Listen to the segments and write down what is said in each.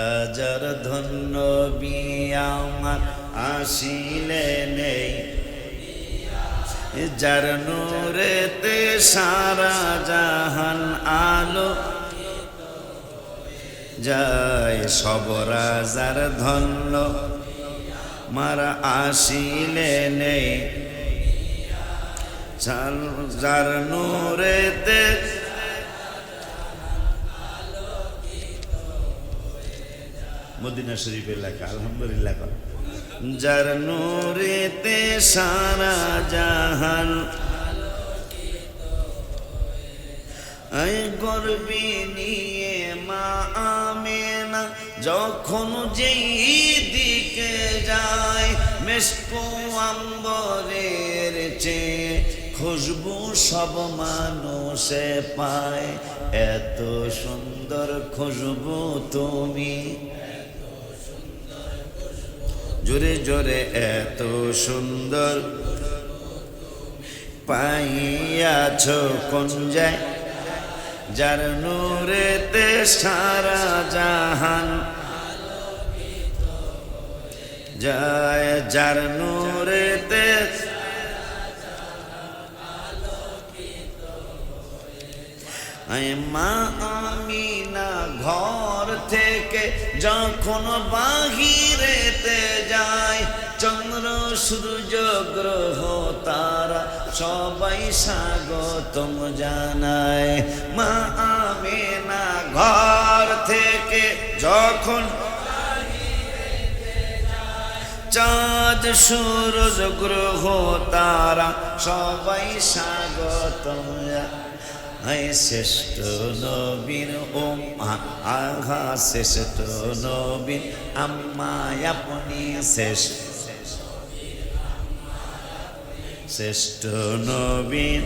হাজার ধন্য বিয়ামার আসিলে নেই, যার নূরেতে সারা জাহান আলো যায়। সব রাজার ধন্য মারা আসিলে নেই, যার নূরেতে মদিনা শরীফের লেখা আলহামদুলিল্লাহ। যার নূরেতে সারা জাহান গর্বে নিয়ে মা আমেনা যখন যেই দিকে যায়, মেশকো আম্বরের চেয়ে খুশবু সব মানুষে পায়। এত সুন্দর খুশবু তুমি, জোরে জোরে এত সুন্দর পাইয়াছ কোন যায়, যার নূরেতে সারা জাহান যায়। যার নূরেতে মা আমিনা ঘর থেকে যখন বাহিরেতে যায়, চন্দ্র সূর্য গ্রহ তারা সবাই স্বাগতম জানায়। মা আমিনা ঘর থেকে যখন চাঁদ সূরজ গ্রহ তারা সবাই স্বাগতম। শ্রেষ্ঠ নবীর আঘা শ্রেষ্ঠ নবীর আম্মায় আপনি শ্রেষ্ঠ নবীর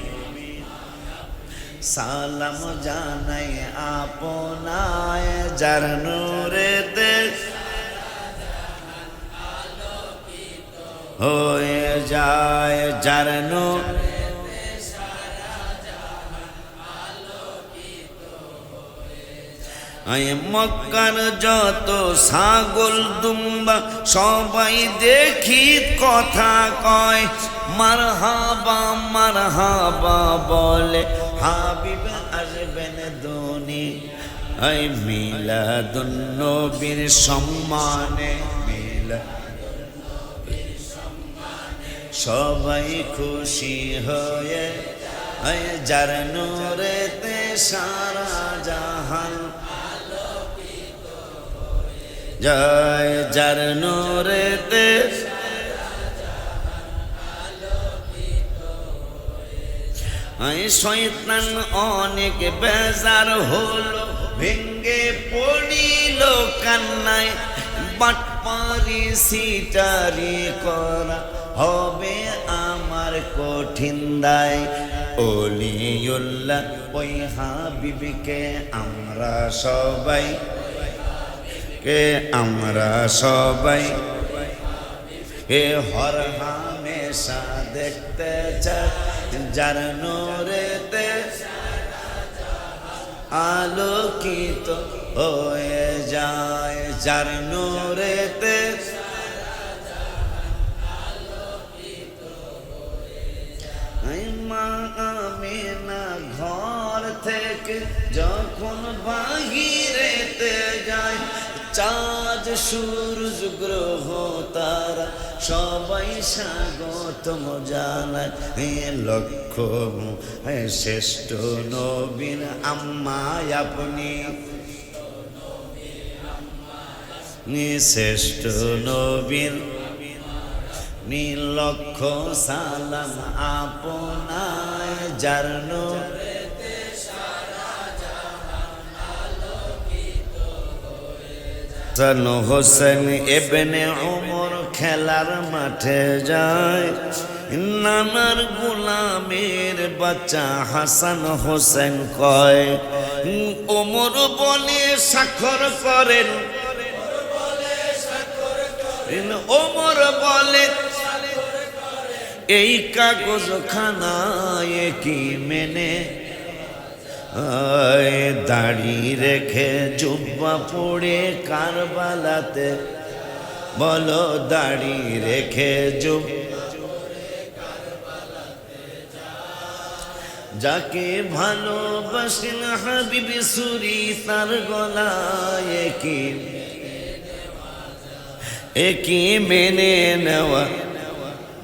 সালাম জানাই আপনায়, যার নূরেতে হয়ে যায়। যার নূর মক্কার যত ছাগল দুম্বা সবাই দেখি কথা কয়, মারহাবা মারহাবা বলে হাবিব আসবেন দুনি। মিলাদুন নবীর সম্মানে সবাই খুশি হয়ে, যার নূরেতে সারা জাহান যায়। যার নূরেতে শয়তান অনেক বেজার হলো, ভেঙ্গে পড়িল কান্নায়। বাটপারি সিটারি করা হবে আমার কঠিন দায়। ওলিউল্লাহ ওই হাবিবকে আমরা সবাই হর হামেশা দেখতে চাই, যার নূরেতে আলোকিত হয়ে যায়। যার নূরেতে মা আমিনা ঘর থেকে যখন বাহিরেতে যায়, চাঁদ সূরজ গ্রহ তারা সবাই স্বাগতম জানায়। লক্ষ শ্রেষ্ঠ নবীর আম্মায় আপনি শ্রেষ্ঠ নবীর লক্ষ সালাম আপনায়, যার নূরেতে হাসান হোসেন ইবনে ওমর খেলার মাঠে যায়, নানার গোলামের বাচ্চা হাসান হোসেন কয়। ওমর বলে স্বাক্ষর করেন, ওমর বলে এই কাগজ খানায় কি মেনে দাড়ি রেখে জুব্বা পড়ে কারবালাতে, বলো দাড়ি রেখে যাকে ভালোবাসেন হাবিব সুরি তার গলায় কি মেনে নেওয়া।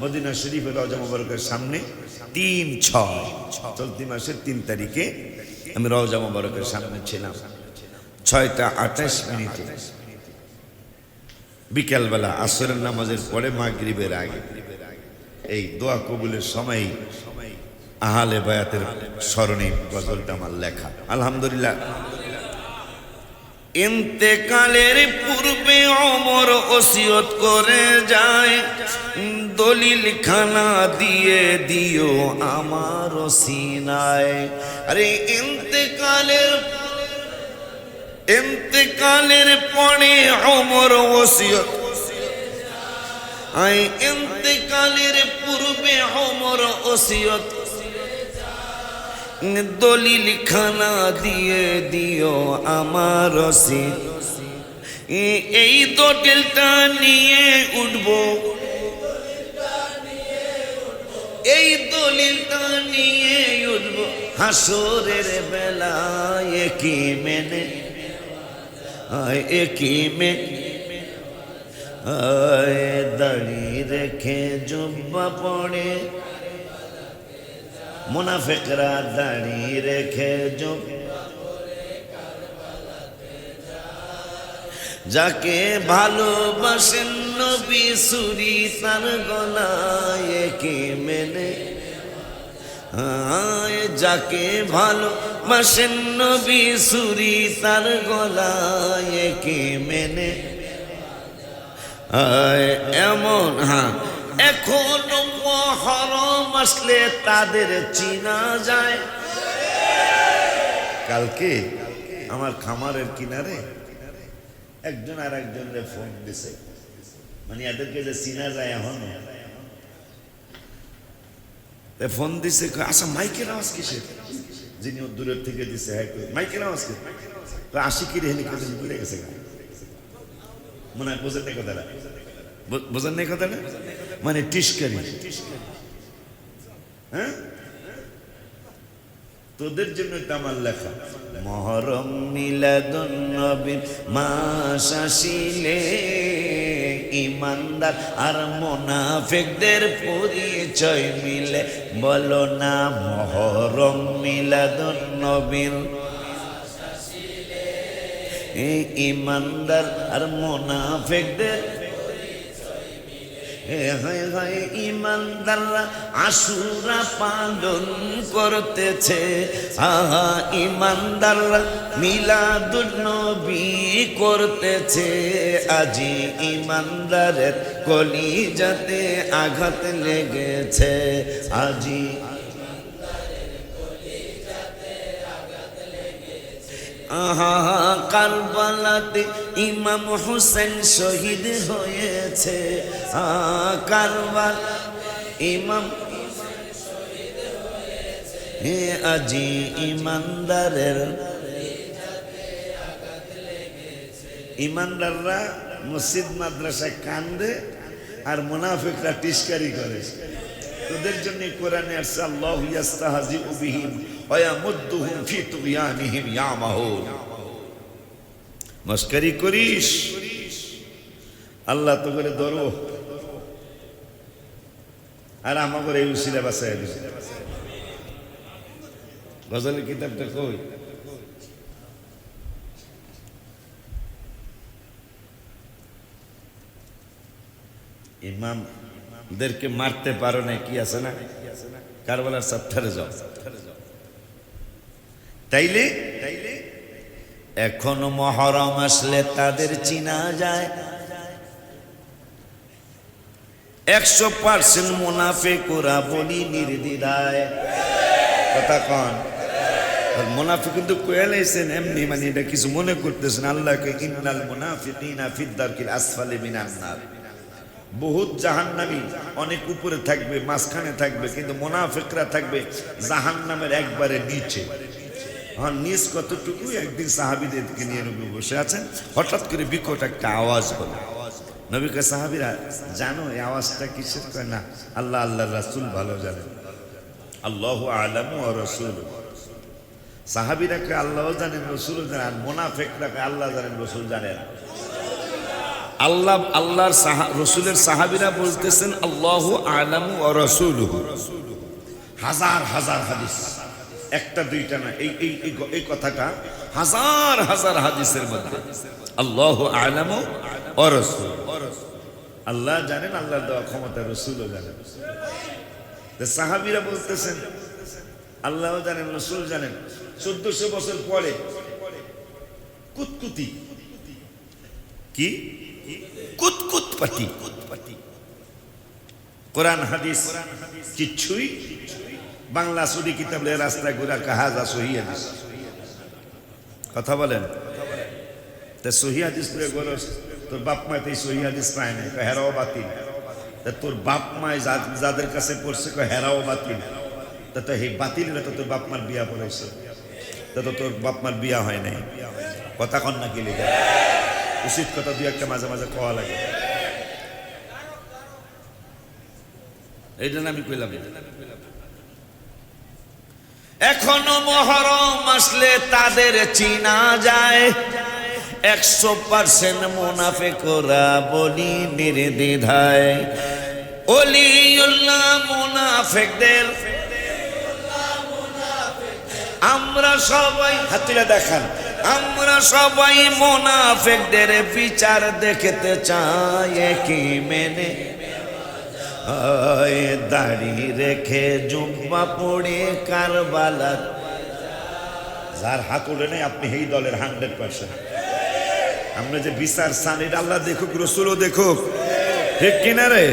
মদিনা শরীফ রওজা মুবারকের সামনে ৩/৬ চলতি মাসের ৩ তারিখে আমি রওজা মুবারকের সামনে ছিলাম। ৬টা ২৮ বিকেলবেলা আসরের নামাজের পরে মাগরিবের আগে এই দোয়া কবুলের সময় আহলে বায়াতের স্মরণে গজলটা আমার লেখা। আলহামদুলিল্লাহ। ইন্তেকালের পূর্বে ওমর ওসিয়ত করে যায়, দলিল খানা দিয়ে দিও আমার সিনায়। আরে ইন্তেকালের পরে ওমর ওসিয়ত, ইন্তেকালের পূর্বে ওমর ওসিয়ত, দলিল খানা দিয়ে দিও আমার রসিদ। এই দলিলটা নিয়ে উঠবো, এই দলিলটা নিয়ে উঠবো হাসরের বেলায়। কি মেনে দাড়ি রেখে জুব্বা পড়ে, মুনাফিকরা দাড়ি রেখে যাকে ভালোবাসেন নবী সুরি তার গলায় কি মেনে, যাকে ভালোবাসেন নবী সুরি তার গলায় কি মেনে। এমন এখন মুহররম আসলে তাদের চিনা যায়। কালকে আমার খামারের কিনারে একজন আর একজনরে ফোন দিছে, মানে এদেরকে যে চিনা যায় এখন ফোন দিছে। আচ্ছা মাইকের আওয়াজ কিসের? যিনি দূরের থেকে দিছে মাইকের আওয়াজ কি আশিকির হেনি কেজন ভুলে গেছে। মনে হয় বোঝেন নাই কথাটা, বোঝেন নাই কথাটা, মানে টিস্কারি। হ্যাঁ, তোদের জন্য আমার লেখা। মুহররম মিলাদুন নবীর মাস আসিলে ইমানদার আর মুনাফিকদের পরিচয় মিলে, বলো না মুহররম মিলাদুন নবীর ইমানদার আর মুনাফিকদের। ইমানদাররা আশুরা পালন করতেছে, ইমানদাররা মিলাদুন নবী করতেছে। আজি ইমানদারের কলিজাতে আঘাত লেগেছে, আজি কারবালাতে ইমাম হোসেন শহীদ হয়েছে। কারবাল ইমাম আজি ইমানদারের, ইমানদাররা মসজিদ মাদ্রাসায় কান্দে আর মুনাফিকরা টিস্কারি করে। তোদের জন্য কোরআনে আসছে আল্লাহু ইয়াস্তাহজিউ বিহিম ওয়া ইয়ামুদ্দুহুম ফি তুগয়ানিহিম ইয়ামাহুন। মস্করি করিস, আল্লাহ তো করে ধরো আর আমাকে এই উসিলা বাঁচায় দিবে। গজলের কিতাবটা কই? ইমামদেরকে মারতে পারো না, কি আছে না কারবালার চ্যাপ্টারে যাও। তাইলে এখন মুহররম আসলে তাদের চিনা যায়। 100% মুনাফিক ওরা বলি নির্দ্বিধায়, কথা কন। মুনাফিক কিন্তু কয়ে লাইছেন এমনি, মানে এটা কিছু মনে করতেছেন আল্লাহকে। ইন্নাল মুনাফিকিনা ফিদ দারকিল আসফালি মিনান নার। বহুত জাহান্নামী অনেক উপরে থাকবে, মাঝখানে থাকবে, কিন্তু মুনাফিকরা থাকবে জাহান্নামের একবারে নিচে। হ্যাঁ, নিজ কতটুকু একদিন সাহাবীদেরকে নিয়ে নবী বসে আছেন, হঠাৎ করে বিকট একটা আওয়াজ হলো। নবীকে সাহাবীরা, জানো এই আওয়াজটা কিসের? কয় না, আল্লাহ আল্লাহ রাসূল ভালো জানেন। আল্লাহু আ'লামু ওয়া রাসূলুহু। সাহাবীরা কে আল্লাহও জানেন রাসূলও জানেন, আর মুনাফিকরা কে আল্লাহ জানেন রাসূল জানেন। আল্লাহর রাসূলের সাহাবীরা বলতেছেন আল্লাহু আ'লামু ওয়া রাসূলুহু। হাজার হাজার হাদিস, একটা দুইটা না, এই কথাটা হাজার হাজার হাদিসের মধ্যে আল্লাহু আ'লামু ওয়া রাসূলুহু। আল্লাহ জানেন, আল্লাহর দেওয়া ক্ষমতা রাসূলও জানেন। তো সাহাবীরা বলতেছেন আল্লাহও জানেন রাসূল জানেন। 1400 বছর পরে কুতকুতি কি কুতকুতপাটি, কোরআন হাদিস কিচ্ছুই, বাংলা সুদি কিতাবে রাস্তায় ঘুরা কাহাজা সহি হাদিস। কথা বলেন তা সহি হাদিস করে গরস, তোর বাপ মায় তো সহি হাদিস পায় না, হেরাও বাতিল। তা তোর বাপ মায় যাদের কাছে পড়ছে হেরাও বাতিল, তা তো এই বাতিলরা তো তোর বাপ মার বিয়া পড়াইছে, তা তো তোর বাপ মার বিয়া হয় নাই। কথা কন না কি লেগে, উচিত কথা দুই একটা মাঝে মাঝে খাওয়া লাগে। এই জন্য আমি কইলাম এখনো মুহররম আসলে তাদের চিনা যায়। 100% মুনাফিকরা বলি নির্দ্বিধায়। ওলিউল্লাহ মুনাফিকদের আমরা সবাই, হাতিরা দেখান, আমরা সবাই মুনাফিকদের বিচার দেখতে চাই কি মেনে। দাড়ি রেখে জুব্বা পড়ে কারবালার, যার হাত ওঠে নাই আপনি এই দলের 100%। আমরা যে বিচার চান এটা আল্লাহ দেখুক, রাসূলও দেখুক, ঠিক কিনা রে?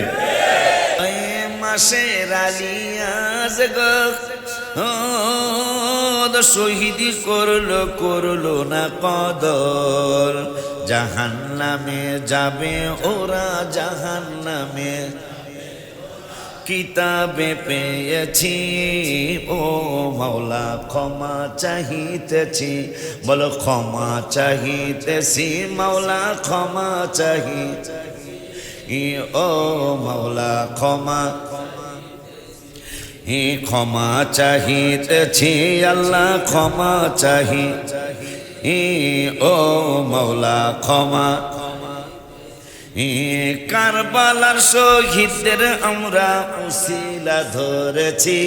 মাসের আলিয়াজ গো শহীদি করলো না কদর, জাহান্নামে যাবে ওরা, জাহান্নামে কিতাবে পেয়েছি। ও মাওলা ক্ষমা চাহিতেছি, বলো ক্ষমা চাহিতেছি মাওলা, ক্ষমা চাহি। ও মাওলা ক্ষমা, ক্ষমা চাহিতেছি আল্লাহ, ক্ষমা চাহি। ও মাওলা ক্ষমা। কারবালার শহীদদের আমরা উসিলা ধরেছি,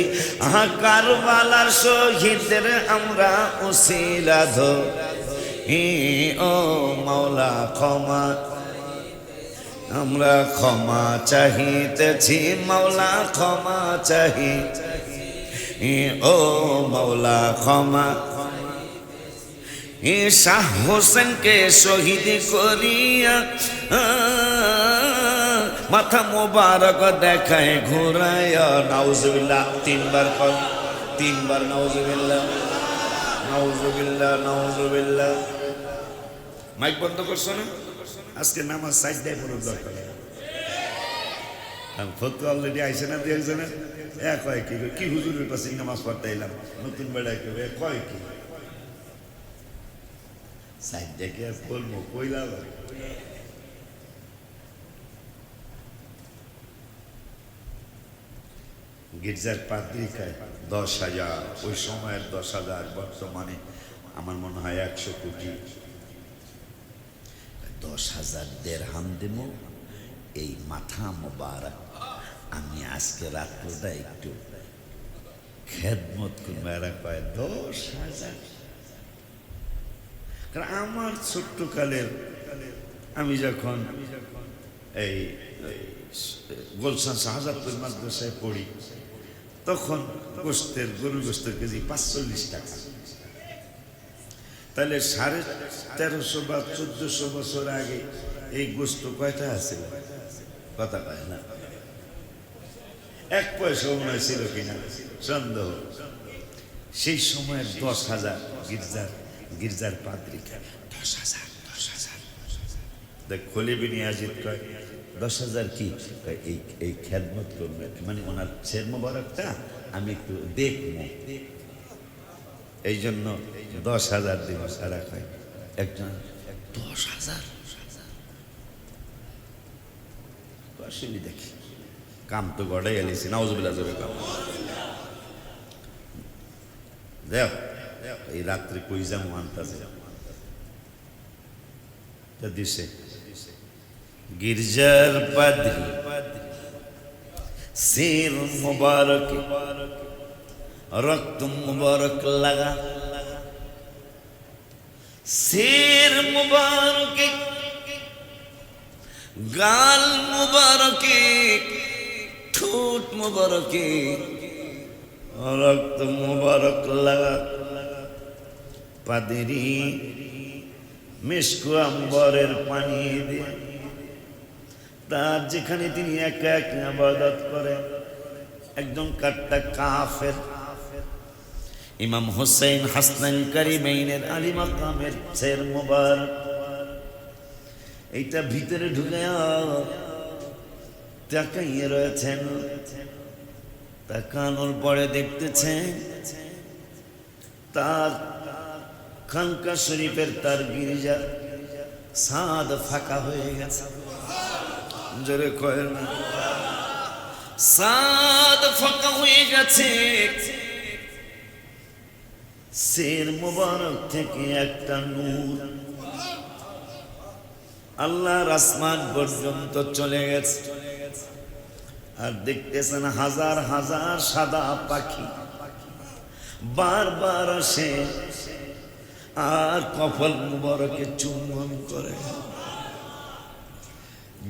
কারবালার শহীদদের আমরা উসিলা ধরি। ও মাওলা ক্ষমা, আমরা ক্ষমা চাহিতেছি মাওলা, ক্ষমা চাহি। ও মাওলা ক্ষমা। শাহ হোসেনকে শহীদ করিয়া মাথা মোবারক দেখায় ঘুরাইয়া, নাউজুবিল্লাহ, তিনবার নাউজুবিল্লাহ, নাউজুবিল্লাহ, নাউজুবিল্লাহ। মাইক বন্ধ করছো না? আজকে নামাজ সাজদায় পড়ার দরকার। ফতোয়া অলরেডি আইসে না, দিয়েছে না, কয় কি হুজুরের পাশে নামাজ পড়তে এলাম, নতুন বেড়ায় কয় কি সাইডটাকে আর বলবো কইলাম। গির্জার পাদ্রিকায় 10,000, ওই সময়ের 10,000, বর্তমানে আমার মনে হয় 100 কোটি। 10,000 দিরহাম দেব এই মাথা মোবারক, আমি আজকে রাত্রটা একটু খেদমত করবো। এরা কয় 10,000। আমার ছোট্টকালের আমি যখন এই গুলশান শাহজাদপুর মাদ্রাসায় পড়ি, তখন গরুর গোস্তের কেজি 45 টাকা। তাহলে 1350 বা 1400 বছর আগে এই গোস্ত কয়টা আছে? কথা কয় না, 1 পয়সা মনে হয় ছিল কিনা সন্দেহ। সেই সময়ের 10,000 গির্জার পাদ্রিকা, 10,000। দেখ খলিল বিন ইয়াজিদ কয় 10,000 কি? এই খেদমত করবে, মানে ওনার ছের মোবারকটা আমি একটু দেখবো। এই জন্য 10,000 দিব সারা খাই একজন 10,000 আসলে দেখি কাম তো গড়াই এলিছি নাউজুবিল্লাহ জোরে কাম দেখ এই রাত্রে কই যাবো আনতাছে দিছে গির্জার পাদ্রী সির মুবারক রক্ত মুবারক লাগা সির মুবারক গাল মুবারক ঠোঁট মুবারক রক্ত মুবারক লাগা পাদ্রী মিশকু আম্বরের পানি দিয়ে তার যেখানে তিনি একা এক ইবাদত করেন একজন কাট্টা কাফের ইমাম হুসাইন হাসনান কারিমাইনের আলী মাকামের ছের মুবারক এইটা ভিতরে ঢুকে তাকাইয়ে রয়েছেন তাকানোর পরে দেখতেছেন তার খানকা শরীফের তার গির্জা ছাদ ফাঁকা হয়ে গেছে জোরে কয় না ছাদ ফাঁকা হয়ে গেছে সের মুবারক থেকে একটা নূর আল্লাহর আসমান পর্যন্ত চলে গেছে আর দেখতেছেন হাজার হাজার সাদা পাখি বারবার আসে আর কপাল মুবারকে চুম্বন করে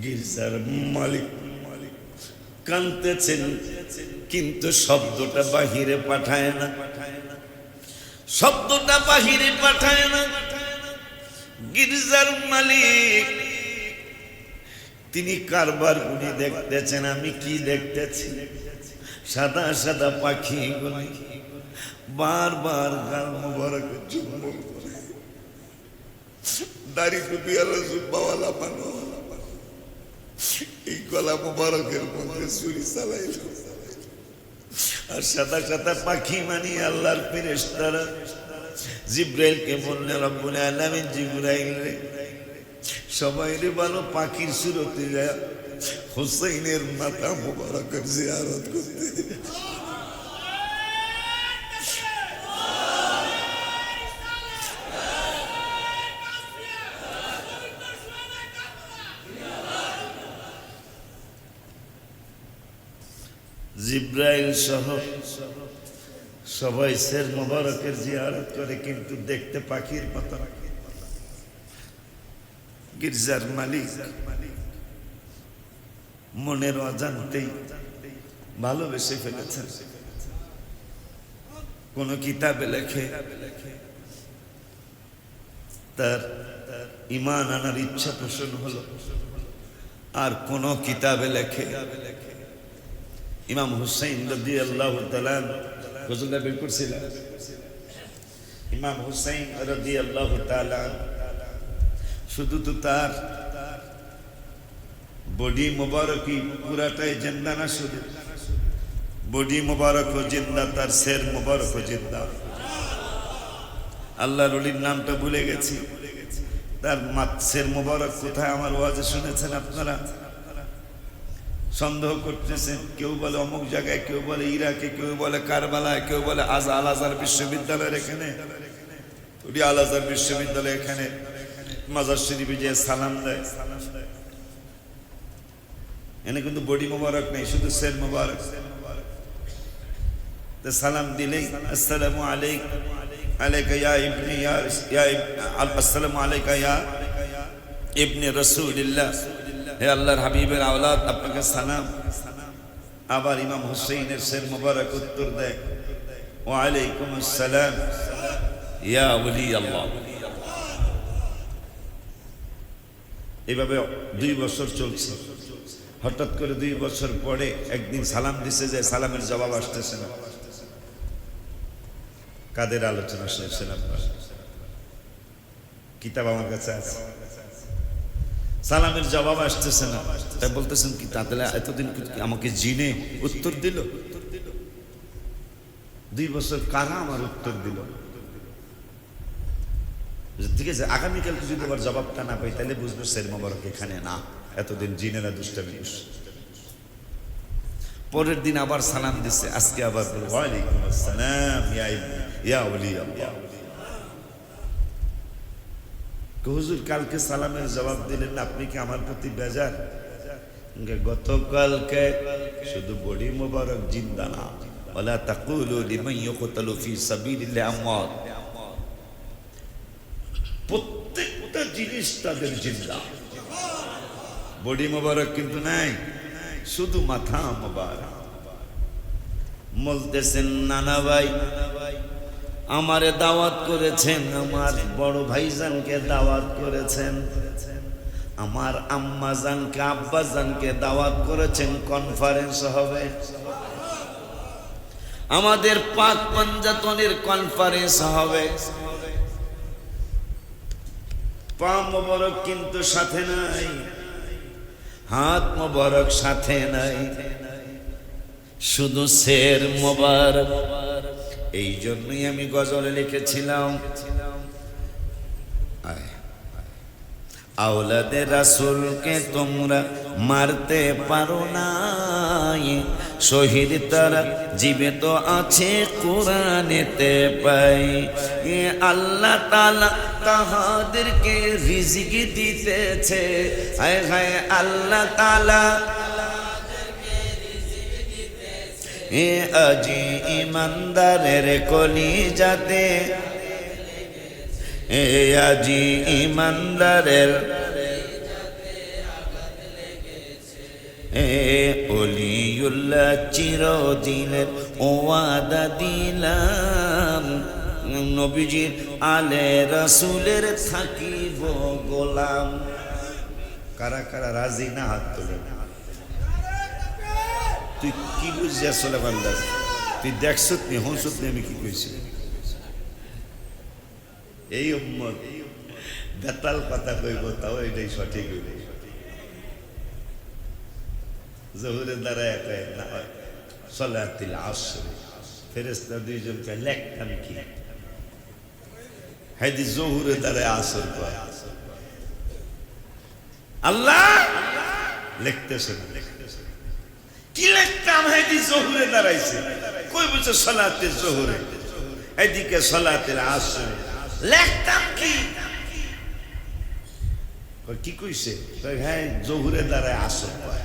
গির্জার মালিক কাঁদতেছেন কিন্তু শব্দটা বাহিরে পাঠায় না শব্দটা বাহিরে পাঠায় না গির্জার মালিক তিনি কারবার গুলি দেখতেছেন আমি কি দেখতেছি সাদা সাদা পাখিগুলি বারবার গাল মুবারকে চুম্বন করে দাড়ি টুপি আলো জুব্বাওয়ালা মানুষ এই গলা মুবারকের মধ্যে ছুরি চালাইল আর সাদা সাদা পাখি মানি আল্লাহর ফেরেশতারা জিব্রাইলকে বললেন রব্বুল আলামিন জিব্রাইল রে সবাই রে ভালো পাখির সুরতে যায় হুসাইনের মাথা মুবারকের জিয়ারত করতে জিব্রাইল সহ সবাই শের মুবারকের জিয়ারত করে কিন্তু দেখতে পাখির মতো গির্জার মালিক মনের অজান্তেই ভালোবেসে ফেলেছেন কোন কিতাবে লেখে তার ঈমান আনার ইচ্ছা পোষণ হলো আর কোন কিতাবে লেখে ইমাম হুসাইন রাদিয়াল্লাহু তাআলা গজলটা বের করছিলেন ইমাম হুসাইন রাদিয়াল্লাহু তাআলা শুধু তো তার বডি মুবারকই পুরাটাই জিন্দা না শুধু বডি মুবারকও জিন্দা তার শের মুবারকও জিন্দা আল্লাহর ওলির নামটা ভুলে গেছি তার শের মুবারক কোথায় আমার ওয়াজে শুনেছেন আপনারা সন্দেহ করতেছেন কেউ বলে অমুক জায়গায় কেউ বলে ইরাকে কেউ বলে কারবালায় কেউ বলে আল আজহার বিশ্ববিদ্যালয়ের এখানে ওই আল আজহার বিশ্ববিদ্যালয় এখানে মাজার শরীফে যে সালাম দেয় এনে কিন্তু বডি মোবারক নেই শুধু শের মোবারক তো সালাম দিলেই আসসালামু আলাইকা ইয়া ইবনি ইয়া আসসালামু আলাইকা ইয়া ইবনে রাসূলিল্লাহ হে আল্লাহর হাবিবের আওলাদ আপনাকে সালাম আবার ইমাম হুসাইনের শের মোবারক উত্তর দেয় ওয়া আলাইকুম আসসালাম ইয়া ওলি আল্লাহ এইভাবে 2 বছর চলছে হঠাৎ করে 2 বছর পরে একদিন সালাম দিছে যে সালামের জবাব আসতেছে না কাদের আলোচনা শুনছিলাম কিতাব আমার কাছে আছে সালামের জবাব আসতেছে না তাই বলতেছেন কি তাহলে এতদিন আমাকে জিনে উত্তর দিল 2 বছর কারা আমার উত্তর দিল ঠিক আছে, আগামীকালকে যদি আবার জবাবটা না পাই তাহলে বুঝবো সের মোবারক এখানে না, এতদিন জিনেরা দুষ্টামি করছে। পরের দিন আবার সালাম দিচ্ছে, আজকে আবার ওয়ালাইকুম আসসালাম ইয়া ওলি আল্লাহ। হুজুর কালকে সালামের জবাব দিলেন না, আপনি কি আমার প্রতি বেজার? গতকালকে শুধু বডি মোবারক জিন্দা না, ওয়ালা তাকুলু লিমান ইউকতালু ফি সাবিলিল্লাহি আমওয়াত, প্রত্যেকটা জিনিস তাদের জিন্দা, বডি মোবারক কিন্তু নাই, শুধু মাথা মোবারক। বলতেছেন নানা ভাই আমারে দাওয়াত করেছেন, আমার বড় ভাইজানকে দাওয়াত করেছেন, আমার আম্মা জানকে আব্বা জানকে দাওয়াত করেছেন, কনফারেন্স হবে, আমাদের পাক পাঞ্জাতনের কনফারেন্স হবে। পা মোবারক কিন্তু সাথে নাই, হাত মোবারক সাথে নাই, শুধু সের মোবারক। এই জন্যই আমি গজলে লিখেছিলাম, আওলাদে রাসূলকে তোমরা মারতে পারো না, শহীদ তারা জীবিত আছে কোরআনেতে পাই। আল্লাহ তাআলা তাহাদেরকে রিজিক দিতেছে, হায় হায় আল্লাহ তাআলা আজি ইমানদারের কলিজাতে, আজি ইমানদারের ওলিউল্লাহ চিরদিনের ওয়াদা দিলাম, নবীজির আলে রাসূলের থাকিব গোলাম। কারা কারা রাজি না হাত তোলে? তুই কি বুঝছি আসলে বান্দা? তুই দেখছত নি হনসত নি আমি কি কইছি? এই উম্মত বেতাল কথা কইব, তাও এটাই সঠিক হইব। জোহরের দ্বারা একটা সালাতুল আসর, ফেরেশতা দুইজনকে লেখতাম কি হাইদি জোহরের দ্বারা আসর কয়, আল্লাহ লিখতেছেন কি লিখতাম, হাইদি জোহরে দাঁড়াইছে, কই বলছে সালাতে জোহরে, এদিকে সালাতুল আসর লিখতাম কি? কি কইছে? হ্যাঁ জোহরে দাঁড়ায় আসর কয়।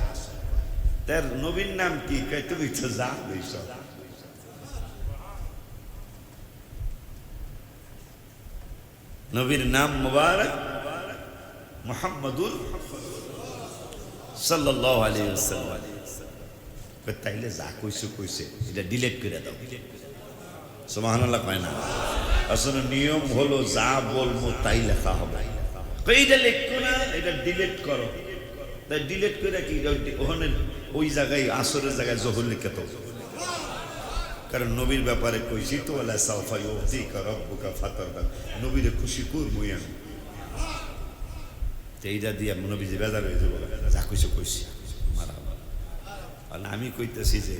তার নবীর নাম কি? কয় তুমি তো জানোই সব। নবীর নাম মুবারক মুহাম্মাদুর সাল্লাল্লাহু আলাইহি ওয়াসাল্লাম। তাইলে যা কইছো কইছে, এটা ডিলিট করে দাও। সুবহানাল্লাহ কয় না? আসলে নিয়ম হলো যা বলবো তাই লেখা হবে। এইটা লিখো না, এটা ডিলিট করো। তাই ডিলিট করে কি ওখানে ওই জায়গায় আসরের জায়গায় জোহর লিখে তো, কারণ নবীর ব্যাপারে কইছি তো, ওয়ালা সাউফা ইউতিকা রাব্বুকা ফাতারদা, নবীরে খুশি করবই আমি। এইটা দিয়ে নবীজি বেজার হয়ে যাবো, যা কইছো কইছি মারা। আর আমি কইতেছি যে,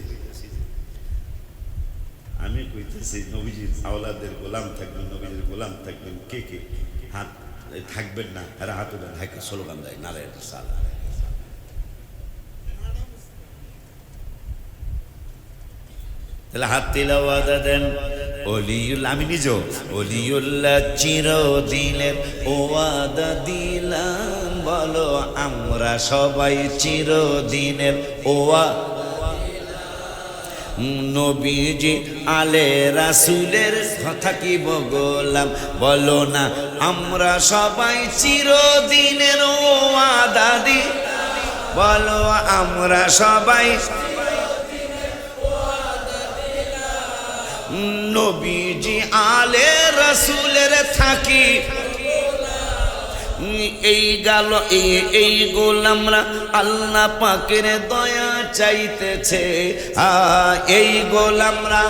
আমি কইতেছি নবীজির আওলাদের গোলাম থাকবেন, নবীজির গোলাম থাকবেন, কে কে হাত থাকবেন না, এরা হাত উঠে ঢাকা স্লোগান দেয় নারায়ণ সালা। তাহলে হাত তিলাওয়াত দেন। ওলিউল্লাহ, আমি নিজেও ওলিউল্লাহ চিরদিনের ওয়াদা দিলাম, বলো আমরা সবাই চিরদিনের নবীজি আলে রাসূলের থাকিব গোলাম, বলো না আমরা সবাই চিরদিনের ওয়াদা দি, বলো আমরা সবাই নবীজি আলে রাসূলের থাকি। এই গেল এই গোলামরা আল্লাহ পাকের দয়া চাইতেছে, এই গোলামরা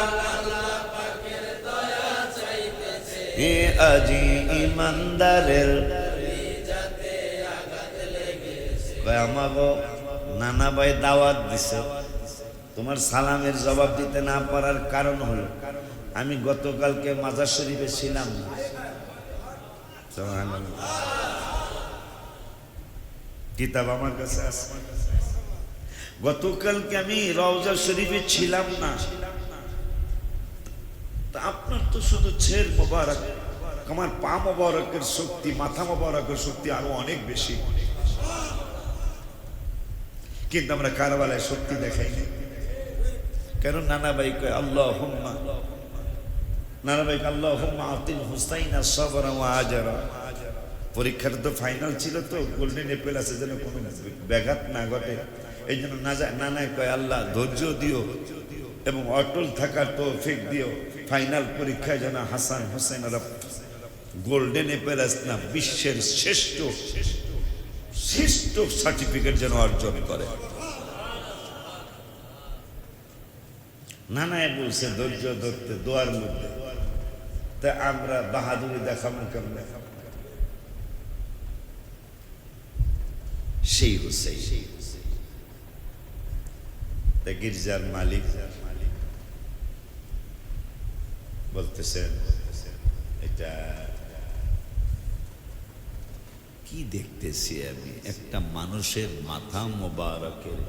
আজি ইমানদারের। আমাগো নানা ভাই দাওয়াত দিছে, তোমার সালামের জবাব দিতে না পারার কারণ হলো আমি গতকালকে মাজার শরীফে ছিলাম না, সুবহানাল্লাহ। কিতাব আমার কাছে আছে। গতকালকে আমি রওজা শরীফে ছিলাম না, তা আপনার তো শুধু ছের মোবারক, আমার পা মোবারকের শক্তি, মাথা মোবারকের শক্তি আরো অনেক বেশি, কিন্তু আমরা কারবালায় শক্তি দেখাইনি। কেন? নানা ভাই কয় আল্লাহুম্মা, নানা ভাই আল্লাহুম্মা আতিল হুসাইনা সাবরা ওয়া আজরা। পরীক্ষার তো ফাইনাল ছিল, তো গোল্ডেন এপেল আছে যেন কোনো ব্যাঘাত না ঘটে, এই জন্য নানা কয় আল্লাহ ধৈর্য দিও এবং অটল থাকার তৌফিক দিও, ফাইনাল পরীক্ষায় যেন হাসান হোসেনরা গোল্ডেন এপেলাস না বিশ্বের শ্রেষ্ঠ শ্রেষ্ঠ সার্টিফিকেট যেন অর্জন করে। নানায় বলছে ধৈর্য ধরতে দোয়ার মধ্যে, তা আমরা বাহাদুরি দেখাবো কেমন? সেই হুসেন গির্জার মালিক বলতেছেন, এটা কি দেখতেছি আমি? একটা মানুষের মাথা মোবারকের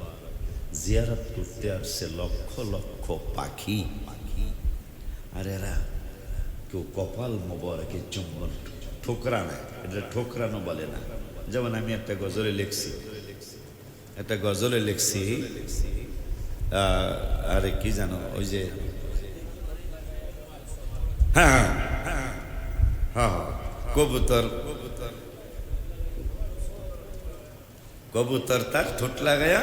জিয়ারত করতে আসছে লক্ষ লক্ষ পাখি, আর এরা কেউ কপাল মোবারকের চুম্বন ঠোকরানো, এটা ঠোকরানো বলে না। যেমন আমি একটা গজলে লিখছি, আরে কি জানো, ওই যে হ্যাঁ হ্যাঁ হ্যাঁ কবুতর তার ঠোঁট লাগায়া,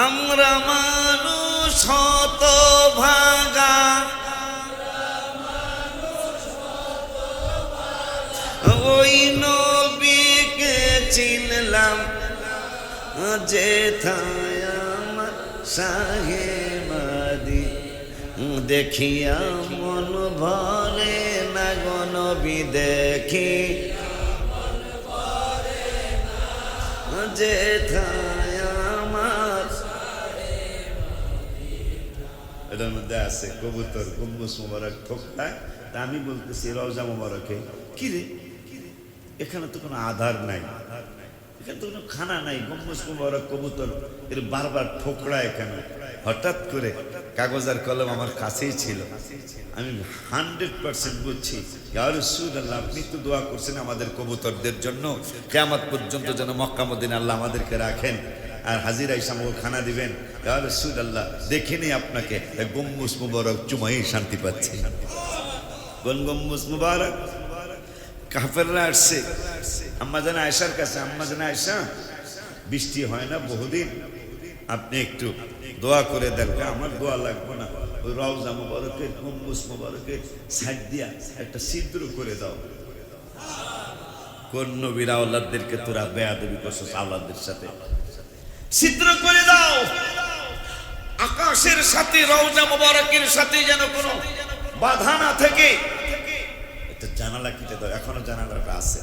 আমরা মানুষ হত ভাগা, ওই নবীকে চিনলাম যেথায় আমার শাহে মাদি, দেখিয়া মন ভরে না গো নবী, দেখি যেথায় আমার। এটার মধ্যে আছে কবুতর গম্বুজ মোবারক ঠোকরায়, তা আমি বলতেছি রওজা মোবারকে, কি রে এখানে তো কোনো আধার নাই, এখানে তো কোনো খানা নাই, গম্বুজ মোবারক কবুতর এর বারবার ঠোকরায় কেন? হঠাৎ করে কাগজ আর কলম আমার কাছেই ছিল, আমি 100% বুঝছি, ইয়া রাসূলুল্লাহ আপনি তো দোয়া করছেন আমাদের কবুতরদের জন্য, কিয়ামত পর্যন্ত যেন মক্কা মদিনা আল্লাহ আমাদেরকে রাখেন, আর হাজিরা হিসাবে খানা দিবেন। ইয়া রাসূলুল্লাহ দেখিনি আপনাকে, গম্বুজ মোবারক চুমাই শান্তি পাচ্ছি। কোন গম্বুজ মোবারক? কাফেররা আসছে আম্মা জান আয়েশার কাছে, আম্মা জান আয়েশা বৃষ্টি হয় না বহুদিন, আপনি একটু দোয়া করে দেন। আমার দোয়া লাগবে না, ওই রওজা মোবারকের গম্বুজ মোবারকের সাইড দিয়া একটা ছিদ্র করে দাও। কোন নবীর আওলাদদেরকে তোরা বেয়াদবি করছিস আওলাদদের সাথে? ছিদ্র করে দাও, আকাশের সাথে রওজা মোবারকের সাথে যেন কোনো বাধা না থাকে। এটা জানালা কেটে দাও, এখনো জানালাটা আছে।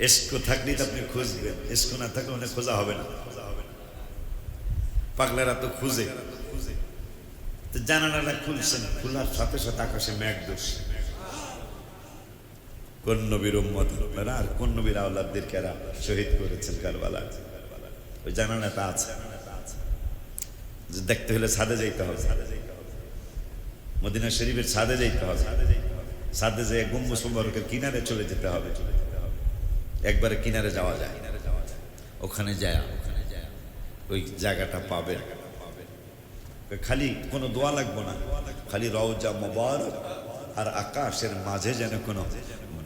এসকো থাকলেই তো আপনি খুঁজবেন, এসকো না থাকলে অনেক খোঁজা হবে না। পাগলারা তো খুঁজে, জানালাটা খুলছেন, খোলার সাথে সাথে আকাশে মেঘ দোষ। কোন নবীর উম্মত আপনারা আর কোন নবীর আওলাদদেরকে এরা শহীদ করেছেন কারবালা, ওই জানালাটা আছে। দেখতে হলে ছাদে যাইতে হবে, মদিনা শরীফের ছাদে যাইতে হবে, ছাদে যেয়ে গম্বুজ মোবারকের কিনারে চলে যেতে হবে। একবারে কিনারে যাওয়া যায়, ওখানে যায় ওই জায়গাটা পাবেন। খালি কোনো দোয়া লাগবে না, খালি রওজা মোবারক আর আকাশের মাঝে যেন কোনো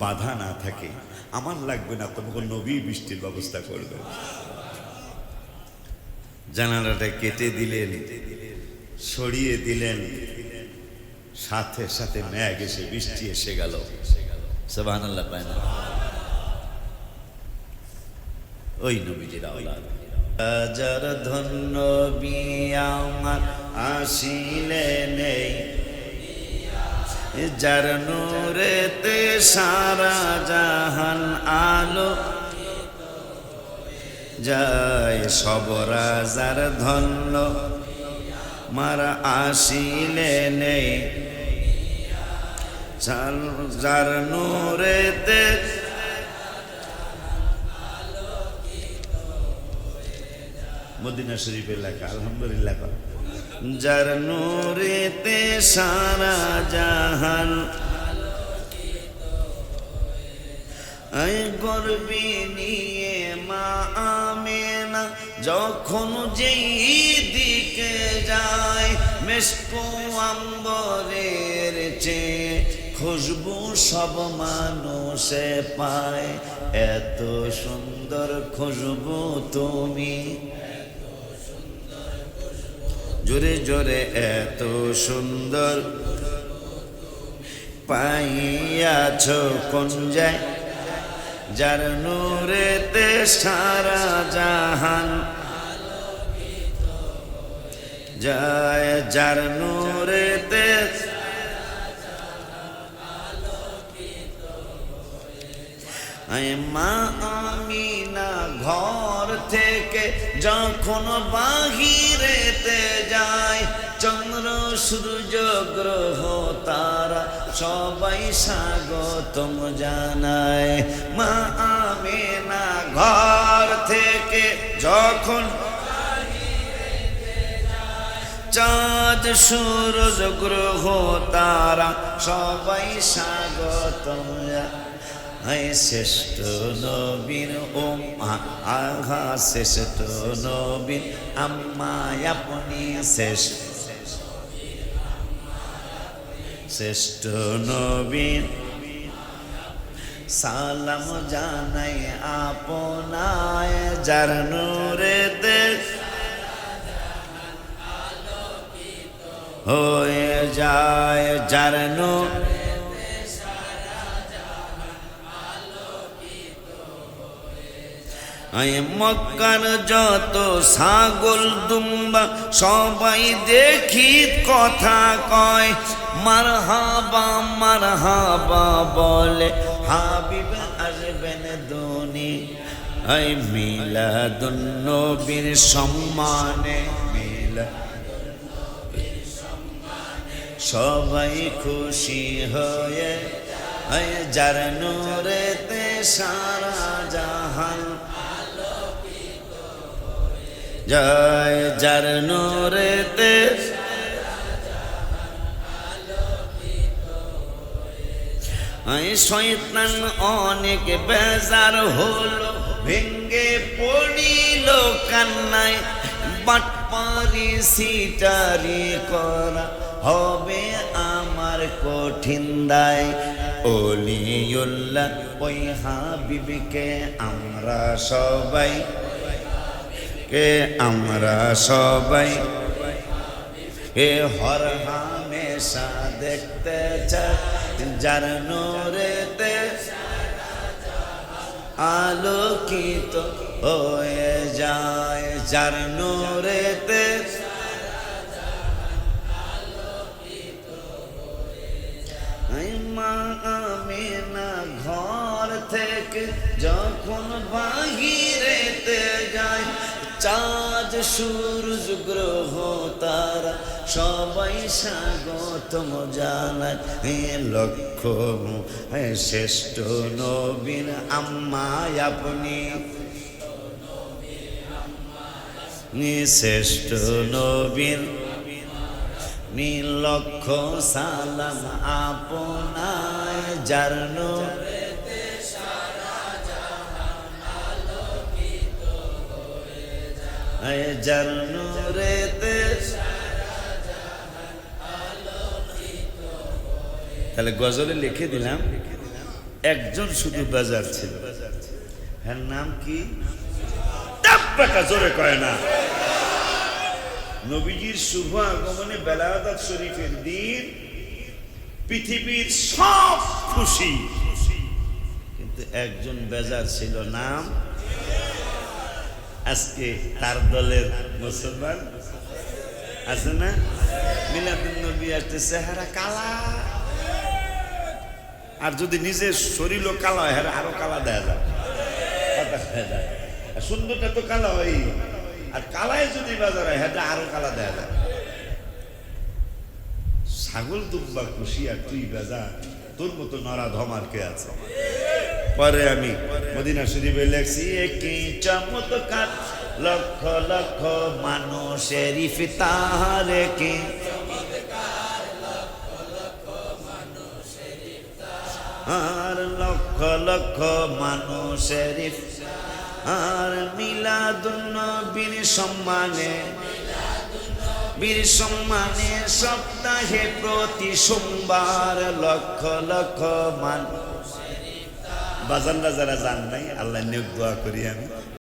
বাধা না থাকে। আমার লাগবে না, তোমাকে নবী বৃষ্টির ব্যবস্থা করবে। জানালাটা কেটে দিলেন, সরিয়ে দিলেন, সাথে সাথে মেঘ এসে বৃষ্টি এসে গেল। সুবহানাল্লাহ পায় না? ওই নবীজির আওলাদ যার ধন্য আমার আসিলে নেই, যার নূরেতে সারা জাহান আলো যায়, সব রাজার ধন্য মারা আসিলে নেই, যার নূরেতে মদিনা শরীফের লেখা আলহামদুলিল্লাহ। যার নূরেতে সারা জাহান গর্বে নিয়ে মা আমেনা যখন যেই দিকে যায় মেশকো আম্বরের চেয়ে খুশবু সব মানুষে পায়। এত সুন্দর খুশবু তুমি, জোরে জোরে এত সুন্দর পাইয়াছ কোন যায়। যার নূরেতে সারা জাহান যায়, যার নূরেতে মা আমিনা ঘর থেকে যখন বাহিরেতে যায় চন্দ্র সূর্য গ্রহ তারা সবাই স্বাগতম জানায়। মা আমিনা ঘর থেকে যখন চাঁদ সূরজ গ্রহ তারা সবাই স্বাগতম জানায়। শ্রেষ্ঠ নবীর আহা শ্রেষ্ঠ নবীর আম্মায় আপনি শ্রেষ্ঠ নবীর সালাম জানাই আপনায়। যার নূরেতে হয়ে যায়, যার নূর মক্কার যত ছাগল দুম্বা সবাই দেখি কথা কয় মারহাবা মারহাবা বলে হাবিব আসবেন দুনিয়ায়। মিলাদুন নবীর সম্মানে সবাই খুশি হয়ে যার নূরেতে সারা জাহান যায়। যার নূরেতে শয়তান অনেক বেজার হলো ভেঙ্গে পড়িল কান্নায়। বাটপারি সিটারি করা হবে আমার কঠিন দায়। ওলিউল্লাহ ওই হাবিবকে আমরা সবাই হর হামেশা দেখতে চাই। যার নূরেতে আলোকিত হয়ে যায়, যার নূরেতে মা আমিনা ঘর থেকে যখন বাহিরেতে যায় চাঁদ সূরজ গ্রহ তারা সবাই স্বাগতম জানায়। লক্ষ শ্রেষ্ঠ নবীর আম্মায় আপনি শ্রেষ্ঠ নবীর লক্ষ সালাম আপনায়। যার নূরেতে সারা জাহান আলোকিত হয়ে যায়, যার নূরেতে সারা জাহান আলোকিত হয়ে যায়। তাহলে গজলে লিখে দিলাম একজন শুধু বাজার ছিল, এর নাম কি? জোরে কয় না। নবীজির শুভ আগমনে বেলায়েত শরীফের দিন পৃথিবীর সব খুশি, কিন্তু একজন বেজার ছিল, নাম আজকে তার দলের মুসলমান আছে না, মিলাদুন নবী আসতে চেহারা কালা, আর যদি নিজের শরীরও কালা হয় আরো কালা দেয়া যায়, সুন্দরটা তো কালা হয়, আর কালায় যদি বাজার হয় এটা আরো কালা দেয়া যায়। ছাগল দুব্বা খুশি আর তুই বাজার, তোর মতো নরা ধমার কে আছে? পরে আমি মদিনা শরীফে লেখছি একই চমৎকার লক্ষ লক্ষ মানুষের ইফতার কি আর লক্ষ লক্ষ মানুষের আর মিলাদুন নবীর সম্মানে বীর সম্মানে সপ্তাহে প্রতি সোমবার লক্ষ লক্ষ মানুষ বাজানরা যারা জান নাই আল্লাহ নিয়োগ দোয়া করি আমি